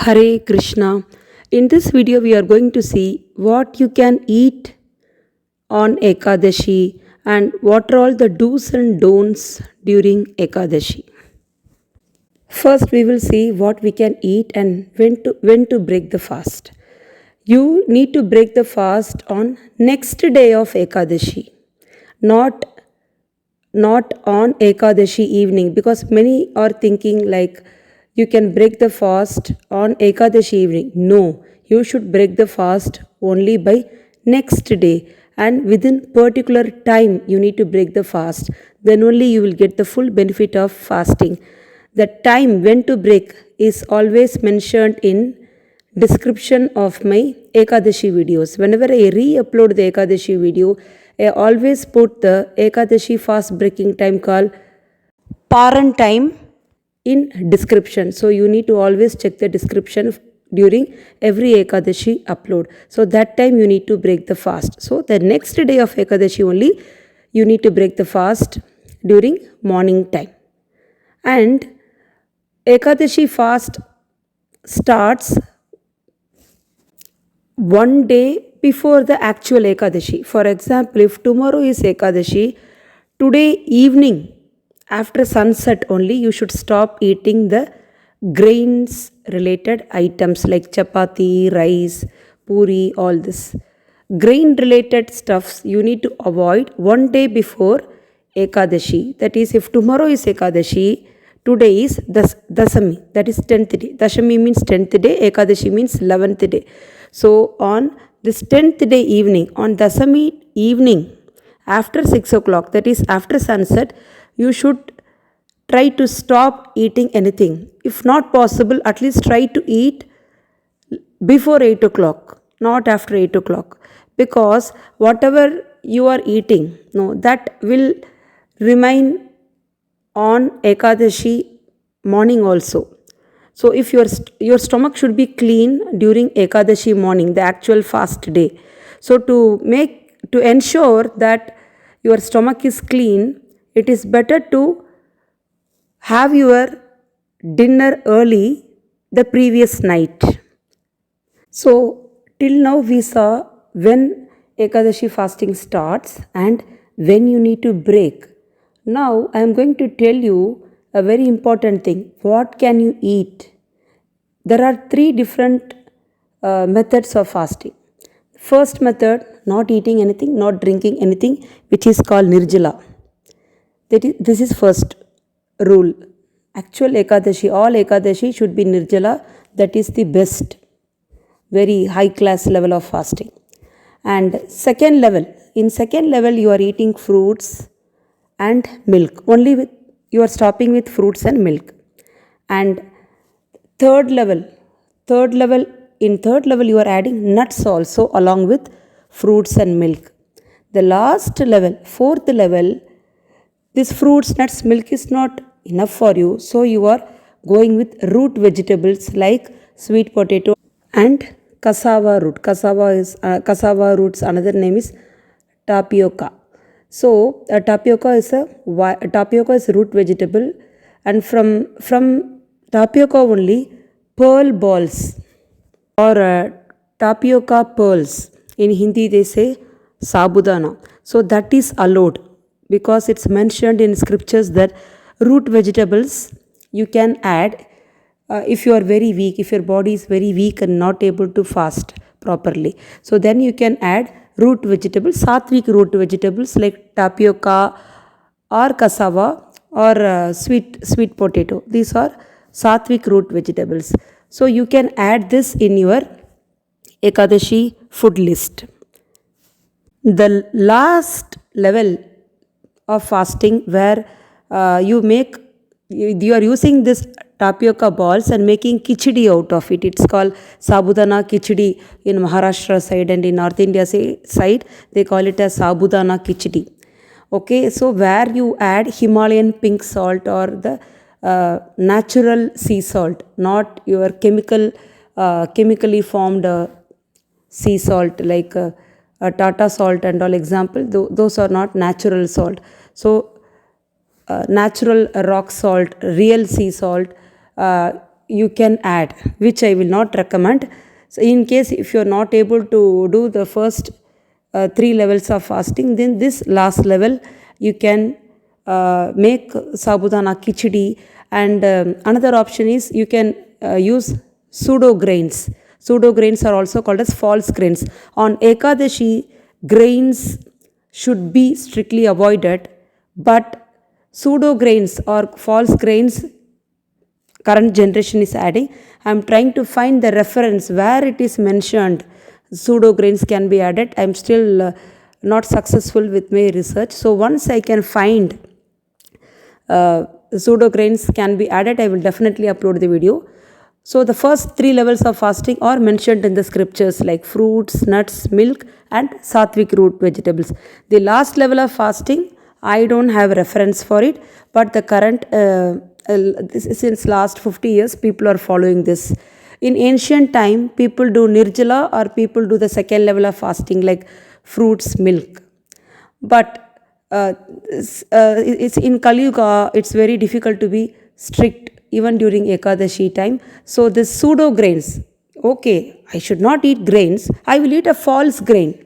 Hare Krishna. In this video, we are going to see what you can eat on Ekadashi and what are all the do's and don'ts during Ekadashi. First, we will see what we can eat and when to break the fast. You need to break the fast on next day of Ekadashi, not on Ekadashi evening, because many are thinking like you can break the fast on Ekadashi evening. No, you should break the fast only by next day, and within particular time you need to break the fast. Then only you will get the full benefit of fasting. The time when to break is always mentioned in description of my Ekadashi videos. Whenever I re-upload the Ekadashi video, I always put the Ekadashi fast breaking time called Paran time in description. So you need to always check the description during every Ekadashi upload. So that time you need to break the fast. So the next day of Ekadashi only you need to break the fast during morning time. And Ekadashi fast starts one day before the actual Ekadashi. For example, if tomorrow is Ekadashi, today evening after sunset only you should stop eating the grains related items like chapati, rice, puri, all this. Grain related stuffs you need to avoid one day before Ekadashi. That is, if tomorrow is Ekadashi, today is Dasami, that is 10th day. Dashami means 10th day, Ekadashi means 11th day. So on this 10th day evening, on Dasami evening, after 6 o'clock, that is after sunset, you should try to stop eating anything. If not possible, at least try to eat before 8 o'clock, not after 8 o'clock. Because whatever you are eating, no, that will remain on Ekadashi morning also. So if your stomach should be clean during Ekadashi morning, the actual fast day. So to ensure that your stomach is clean, it is better to have your dinner early the previous night. So till now we saw when Ekadashi fasting starts and when you need to break. Now I am going to tell you a very important thing. What can you eat? There are three different methods of fasting. First method, not eating anything, not drinking anything, which is called Nirjala. This is first rule. Actual Ekadashi, all Ekadashi should be Nirjala. That is the best, very high class level of fasting. And second level, in second level you are eating fruits and milk. Only you are stopping with fruits and milk. And third level, in third level you are adding nuts also along with fruits and milk. The last level, fourth level, this fruits, nuts, milk is not enough for you. So you are going with root vegetables like sweet potato and cassava root. Cassava roots, another name is tapioca. So tapioca is root vegetable, and from tapioca only pearl balls or tapioca pearls, in Hindi they say sabudana. So that is allowed because it's mentioned in scriptures that root vegetables you can add if you are very weak, if your body is very weak and not able to fast properly. So then you can add root vegetables, sattvic root vegetables like tapioca or cassava or sweet potato. These are sattvic root vegetables. So you can add this in your Ekadashi food list. The last level of fasting where you are using this tapioca balls and making khichdi out of it. It's called sabudana khichdi in Maharashtra side, and in North India side they call it as sabudana khichdi. Okay, so where you add Himalayan pink salt or the natural sea salt, not your chemically formed sea salt like Tata salt and all. Example, those are not natural salt. So natural rock salt, real sea salt, you can add, which I will not recommend. So in case if you are not able to do the first three levels of fasting, then this last level you can make sabudana khichdi. And another option is you can use pseudo grains. Pseudo grains are also called as false grains. On Ekadashi, grains should be strictly avoided, but pseudo grains or false grains current generation is adding. I am trying to find the reference where it is mentioned pseudo grains can be added. I am still not successful with my research. So once I can find pseudo grains can be added, I will definitely upload the video. So the first three levels of fasting are mentioned in the scriptures, like fruits, nuts, milk, and sattvic root vegetables. The last level of fasting, I don't have reference for it, but the current since last 50 years people are following this. In ancient time, people do nirjala or people do the second level of fasting like fruits, milk. But it's in Kali Yuga, it's very difficult to be strict even during Ekadashi time. So this pseudo grains, okay, I should not eat grains, I will eat a false grain.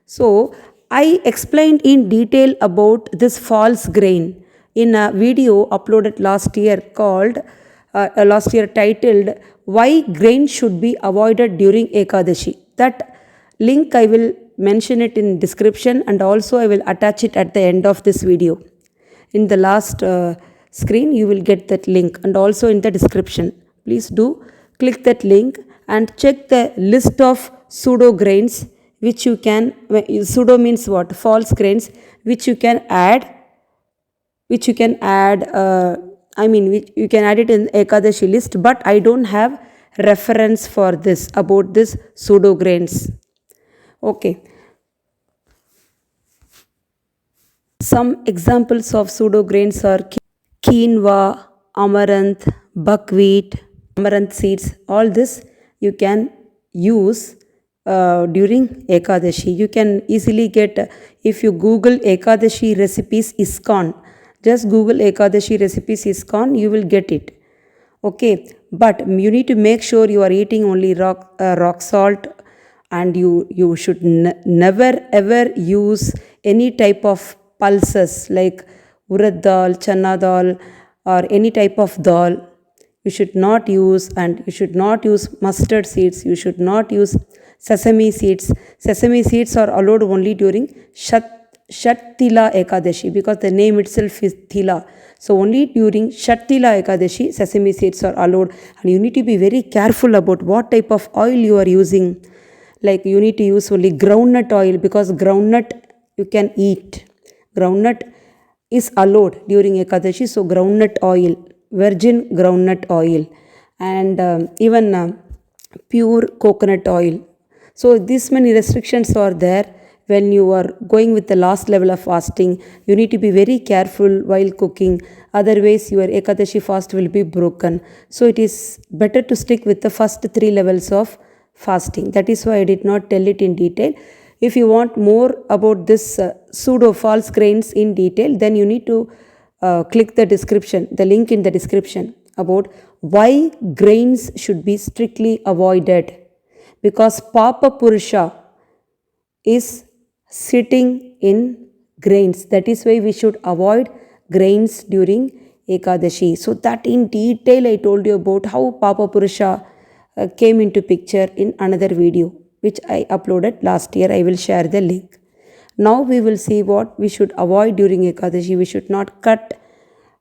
So I explained in detail about this false grain in a video uploaded last year titled Why Grain Should Be Avoided During Ekadashi. That link I will mention it in description, and also I will attach it at the end of this video. In the last screen you will get that link, and also in the description. Please do click that link and check the list of pseudo grains which you can, pseudo means what? False grains, which you can add, which you can add you can add it in Ekadashi list, but I don't have reference for this, about this pseudo grains. Okay. Some examples of pseudo grains are quinoa, amaranth, buckwheat, amaranth seeds. All this you can use during Ekadashi. You can easily get, if you Google Ekadashi recipes ISKCON, just Google Ekadashi recipes ISKCON, you will get it. Okay, but you need to make sure you are eating only rock salt, and you should never ever use any type of pulses like urad dal, chana dal, or any type of dal. You should not use, and you should not use mustard seeds. You should not use sesame seeds. Sesame seeds are allowed only during Shattila Ekadashi, because the name itself is Tila. So only during Shattila Ekadashi sesame seeds are allowed, and you need to be very careful about what type of oil you are using. Like you need to use only groundnut oil, because groundnut you can eat. Groundnut is allowed during Ekadashi, so groundnut oil, virgin groundnut oil, and even pure coconut oil. So these many restrictions are there. When you are going with the last level of fasting, you need to be very careful while cooking, otherwise your Ekadashi fast will be broken. So it is better to stick with the first three levels of fasting. That is why I did not tell it in detail. If you want more about this pseudo false grains in detail, then you need to click the description, the link in the description, about why grains should be strictly avoided. Because Papa Purusha is sitting in grains. That is why we should avoid grains during Ekadashi. So that in detail I told you about how Papa Purusha came into picture in another video which I uploaded last year. I will share the link. Now we will see what we should avoid during Ekadashi. We should not cut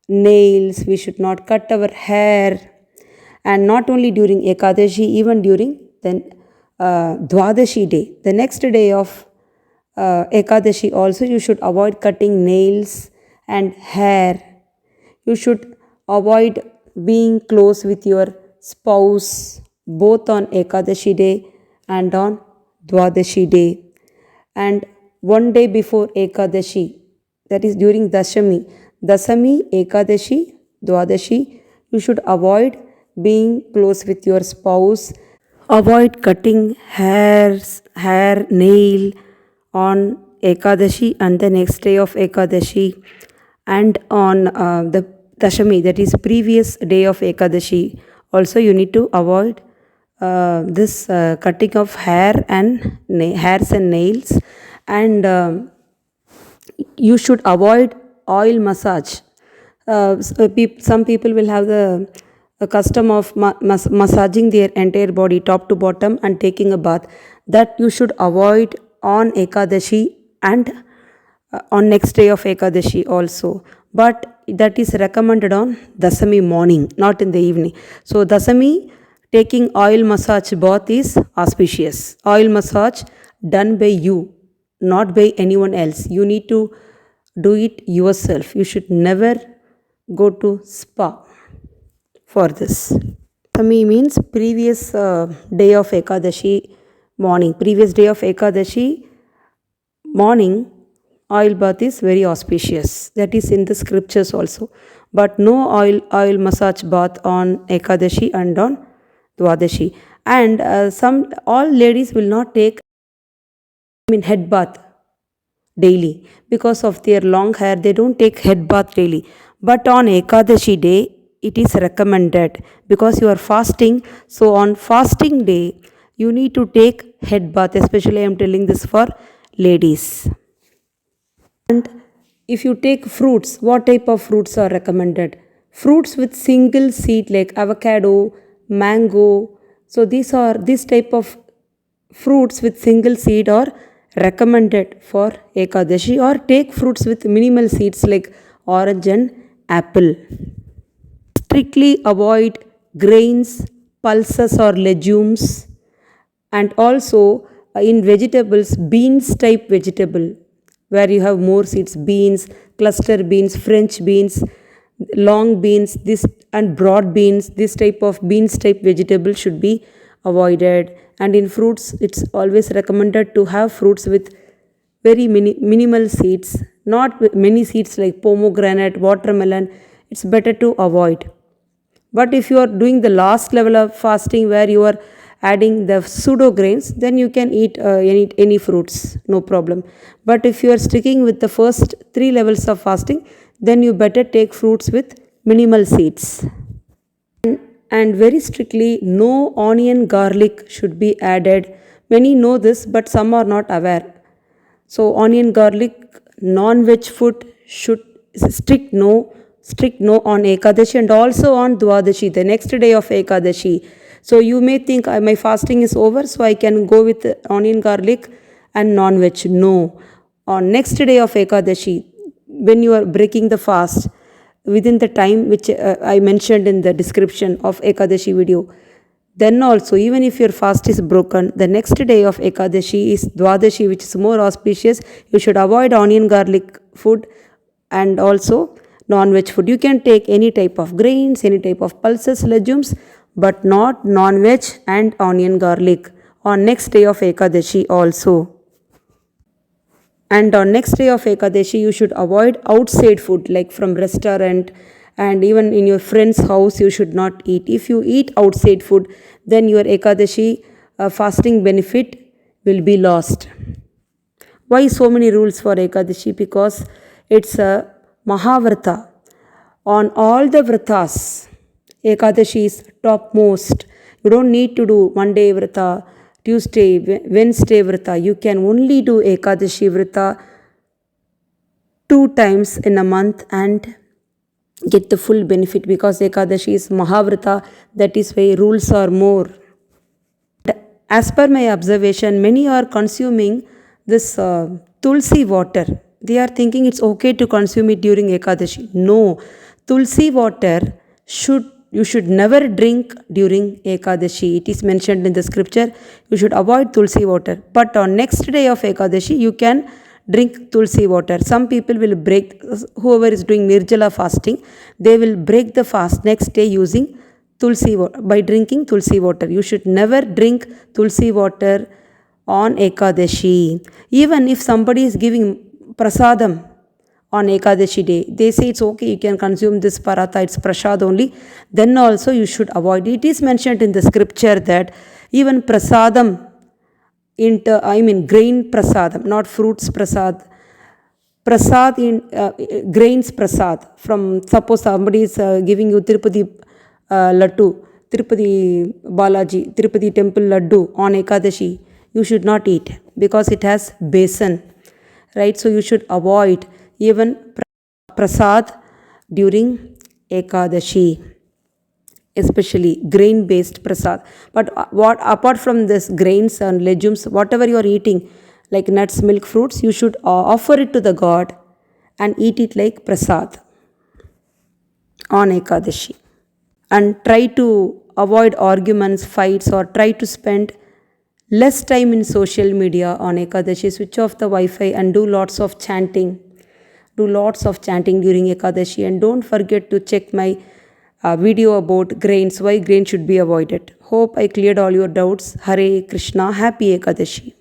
nails, we should not cut our hair, and not only during Ekadashi, even during the dwadashi day, the next day of Ekadashi also, you should avoid cutting nails and hair. You should avoid being close with your spouse both on Ekadashi day and on Dwadashi day. And one day before Ekadashi, that is during Dasami, Ekadashi, Dwadashi, you should avoid being close with your spouse. Avoid cutting hair, nail on Ekadashi and the next day of Ekadashi, and on the Dashami, that is previous day of Ekadashi, Also, you need to avoid this cutting of hair and hairs and nails, and you should avoid oil massage. Some people will have the custom of massaging their entire body top to bottom and taking a bath. That you should avoid on Ekadashi and on next day of Ekadashi also. But that is recommended on Dasami morning, not in the evening. So Dasami, taking oil massage bath is auspicious. Oil massage done by you, not by anyone else. You need to do it yourself. You should never go to spa for this. Dasami means previous day of Ekadashi morning. Previous day of Ekadashi morning oil bath is very auspicious. That is in the scriptures also. But no oil massage bath on Ekadashi and on Dwadashi. And some all ladies will not take head bath daily because of their long hair. They don't take head bath daily. But on Ekadashi day, it is recommended because you are fasting. So on fasting day, you need to take head bath. Especially I am telling this for ladies. And if you take fruits, what type of fruits are recommended? Fruits with single seed like avocado, mango. So this type of fruits with single seed are recommended for Ekadashi, or take fruits with minimal seeds like orange and apple. Strictly avoid grains, pulses or legumes, and also in vegetables, beans type vegetable where you have more seeds, beans, cluster beans, French beans, long beans, this and broad beans, this type of beans type vegetable should be avoided. And in fruits, it's always recommended to have fruits with very minimal seeds, not with many seeds like pomegranate, watermelon. It's better to avoid. But if you are doing the last level of fasting where you are adding the pseudo grains, then you can eat any fruits, no problem. But if you are sticking with the first 3 levels of fasting, then you better take fruits with minimal seeds. And very strictly, no onion garlic should be added. Many know this, but some are not aware. So onion garlic, non-veg food should strict no on Ekadashi and also on Dwadashi, the next day of Ekadashi. So you may think my fasting is over, so I can go with onion garlic and non-veg. No. On next day of Ekadashi, when you are breaking the fast, within the time which I mentioned in the description of Ekadashi video, then also, even if your fast is broken, the next day of Ekadashi is Dwadashi, which is more auspicious. You should avoid onion garlic food and also non-veg food. You can take any type of grains, any type of pulses, legumes, but not non-veg and onion garlic on next day of Ekadashi also. And on next day of Ekadashi, you should avoid outside food like from restaurant, and even in your friend's house you should not eat. If you eat outside food, then your Ekadashi fasting benefit will be lost. Why so many rules for Ekadashi? Because it's a Mahavrata. On all the vratas, Ekadashi is topmost. You don't need to do Monday vrata, Tuesday, Wednesday vrata. You can only do Ekadashi vrata 2 times in a month and get the full benefit, because Ekadashi is Mahavrata. That is why rules are more. As per my observation, many are consuming this Tulsi water. They are thinking it's okay to consume it during Ekadashi. No, Tulsi water you should never drink during Ekadashi. It is mentioned in the scripture. You should avoid Tulsi water. But on next day of Ekadashi, you can drink Tulsi water. Some people will break, whoever is doing Nirjala fasting, they will break the fast next day using Tulsi water, by drinking Tulsi water. You should never drink Tulsi water on Ekadashi. Even if somebody is giving prasadam on Ekadashi day, they say it's okay, you can consume this paratha, it's prasad only, then also you should avoid. It is mentioned in the scripture that even prasadam, grain prasadam, not fruits prasad, prasad in grains prasad. From suppose somebody is giving you Tirupati laddu, Tirupati Balaji, Tirupati temple laddu on Ekadashi, you should not eat because it has besan, right? So you should avoid even prasad during Ekadashi, especially grain based prasad. But what apart from this grains and legumes, whatever you are eating, like nuts, milk, fruits, you should offer it to the god and eat it like prasad on Ekadashi. And try to avoid arguments, fights, or try to spend less time in social media on Ekadashi. Switch off the Wi-Fi and do lots of chanting. Do lots of chanting during Ekadashi, and don't forget to check my video about grains, why grain should be avoided. Hope I cleared all your doubts. Hare Krishna. Happy Ekadashi.